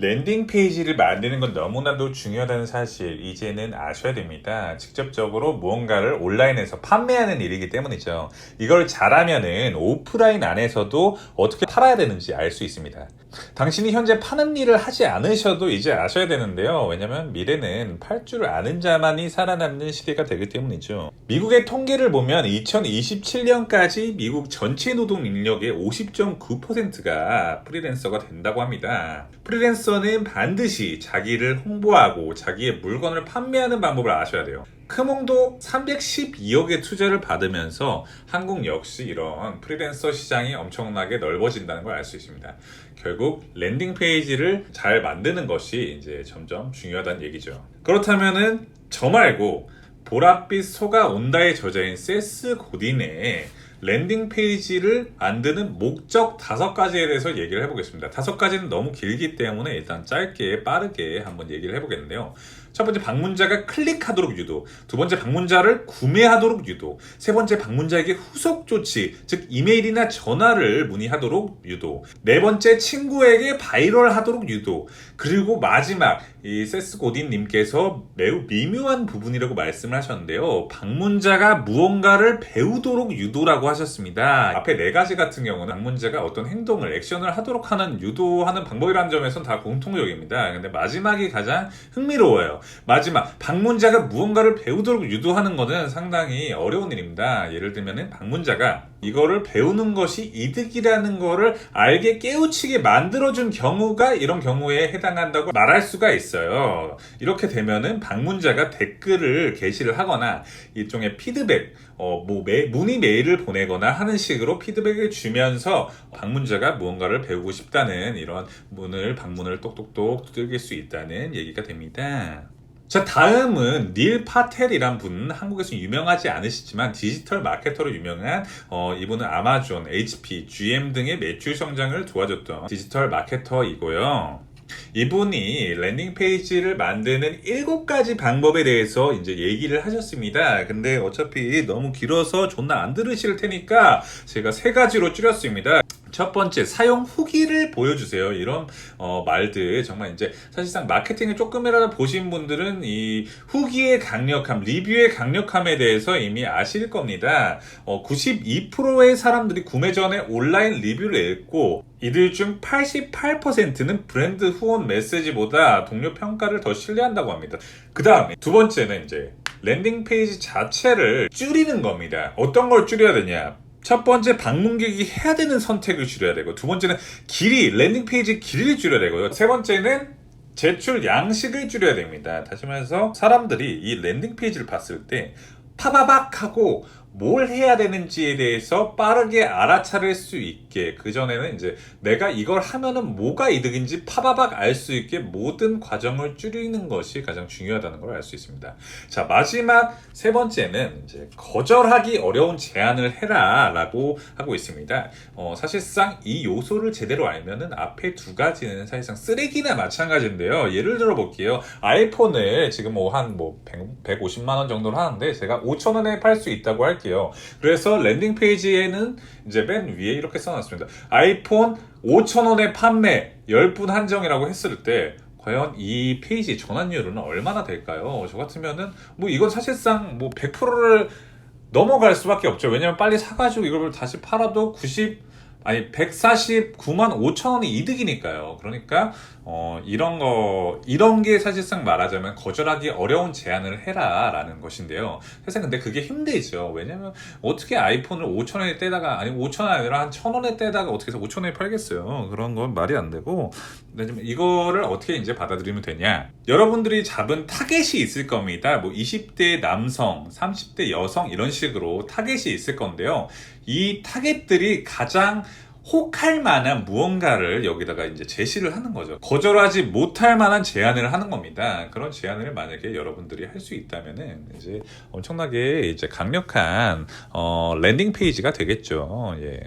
랜딩 페이지를 만드는 건 너무나도 중요하다는 사실 이제는 아셔야 됩니다. 직접적으로 무언가를 온라인에서 판매하는 일이기 때문이죠. 이걸 잘하면은 오프라인 안에서도 어떻게 팔아야 되는지 알 수 있습니다. 당신이 현재 파는 일을 하지 않으셔도 이제 아셔야 되는데요. 왜냐면 미래는 팔 줄 아는 자만이 살아남는 시대가 되기 때문이죠. 미국의 통계를 보면 2027년까지 미국 전체 노동 인력의 50.9%가 프리랜서가 된다고 합니다. 프리랜서는 반드시 자기를 홍보하고 자기의 물건을 판매하는 방법을 아셔야 돼요. 크몽도 312억의 투자를 받으면서 한국 역시 이런 프리랜서 시장이 엄청나게 넓어진다는 걸 알 수 있습니다. 결국 랜딩 페이지를 잘 만드는 것이 이제 점점 중요하다는 얘기죠. 그렇다면은 저 말고 보랏빛 소가 온다의 저자인 세스 고딘의 랜딩 페이지를 만드는 목적 5가지에 대해서 얘기를 해보겠습니다. 5가지는 너무 길기 때문에 일단 짧게 빠르게 한번 얘기를 해보겠는데요. 첫 번째, 방문자가 클릭하도록 유도. 두 번째, 방문자를 구매하도록 유도. 세 번째, 방문자에게 후속 조치, 즉 이메일이나 전화를 문의하도록 유도. 네 번째, 친구에게 바이럴하도록 유도. 그리고 마지막, 이 세스 고딘 님께서 매우 미묘한 부분이라고 말씀을 하셨는데요. 방문자가 무언가를 배우도록 유도라고 하셨습니다. 앞에 4가지 같은 경우는 방문자가 어떤 행동을, 액션을 하도록 하는 유도하는 방법이라는 점에서는 다 공통적입니다. 근데 마지막이 가장 흥미로워요. 마지막, 방문자가 무언가를 배우도록 유도하는 것은 상당히 어려운 일입니다. 예를 들면 방문자가 이거를 배우는 것이 이득이라는 거를 알게 깨우치게 만들어준 경우가 이런 경우에 해당한다고 말할 수가 있어요. 이렇게 되면은 방문자가 댓글을 게시를 하거나 일종의 피드백, 문의 메일을 보내거나 하는 식으로 피드백을 주면서 방문자가 무언가를 배우고 싶다는 이런 방문을 똑똑똑 두들길 수 있다는 얘기가 됩니다. 자, 다음은 닐 파텔이란 분, 한국에서 유명하지 않으시지만 디지털 마케터로 유명한 이분은 아마존, HP, GM 등의 매출 성장을 도와줬던 디지털 마케터이고요. 이분이 랜딩 페이지를 만드는 7가지 방법에 대해서 이제 얘기를 하셨습니다. 근데 어차피 너무 길어서 존나 안 들으실 테니까 제가 3가지로 줄였습니다. 첫 번째, 사용 후기를 보여주세요. 이런 말들 정말 이제 사실상 마케팅을 조금이라도 보신 분들은 이 후기의 강력함, 리뷰의 강력함에 대해서 이미 아실 겁니다. 92%의 사람들이 구매 전에 온라인 리뷰를 읽고 이들 중 88%는 브랜드 후원 메시지보다 동료 평가를 더 신뢰한다고 합니다. 그 다음에 두 번째는 이제 랜딩 페이지 자체를 줄이는 겁니다. 어떤 걸 줄여야 되냐? 첫 번째, 방문객이 해야 되는 선택을 줄여야 되고, 두 번째는 랜딩 페이지 길이를 줄여야 되고요. 세 번째는 제출 양식을 줄여야 됩니다. 다시 말해서 사람들이 이 랜딩 페이지를 봤을 때 파바박 하고 뭘 해야 되는지에 대해서 빠르게 알아차릴 수 있게, 그전에는 이제 내가 이걸 하면은 뭐가 이득인지 파바박 알 수 있게 모든 과정을 줄이는 것이 가장 중요하다는 걸 알 수 있습니다. 자, 마지막 3번째는 이제 거절하기 어려운 제안을 해라 라고 하고 있습니다. 사실상 이 요소를 제대로 알면은 앞에 2가지는 사실상 쓰레기나 마찬가지인데요. 예를 들어 볼게요. 아이폰을 지금 150만 원 정도로 하는데 제가 5,000원에 팔 수 있다고 할게요. 그래서 랜딩 페이지에는 이제 맨 위에 이렇게 써놨습니다. 아이폰 5,000원에 판매 10분 한정이라고 했을 때 과연 이 페이지 전환율은 얼마나 될까요? 저 같으면은 이건 사실상 100%를 넘어갈 수밖에 없죠. 왜냐면 빨리 사가지고 이걸 다시 팔아도 149만 5천 원이 이득이니까요. 그러니까 이런 게 사실상 말하자면 거절하기 어려운 제안을 해라 라는 것인데요. 사실 근데 그게 힘들죠. 왜냐면 어떻게 아이폰을 5,000원에 떼다가, 아니 5,000원 아니라 한 1,000원에 떼다가 어떻게 해서 5,000원에 팔겠어요. 그런 건 말이 안 되고, 이거를 어떻게 이제 받아들이면 되냐. 여러분들이 잡은 타겟이 있을 겁니다. 20대 남성, 30대 여성 이런 식으로 타겟이 있을 건데요. 이 타겟들이 가장 혹할 만한 무언가를 여기다가 이제 제시를 하는 거죠. 거절하지 못할 만한 제안을 하는 겁니다. 그런 제안을 만약에 여러분들이 할 수 있다면은 이제 엄청나게 이제 강력한 랜딩 페이지가 되겠죠. 예.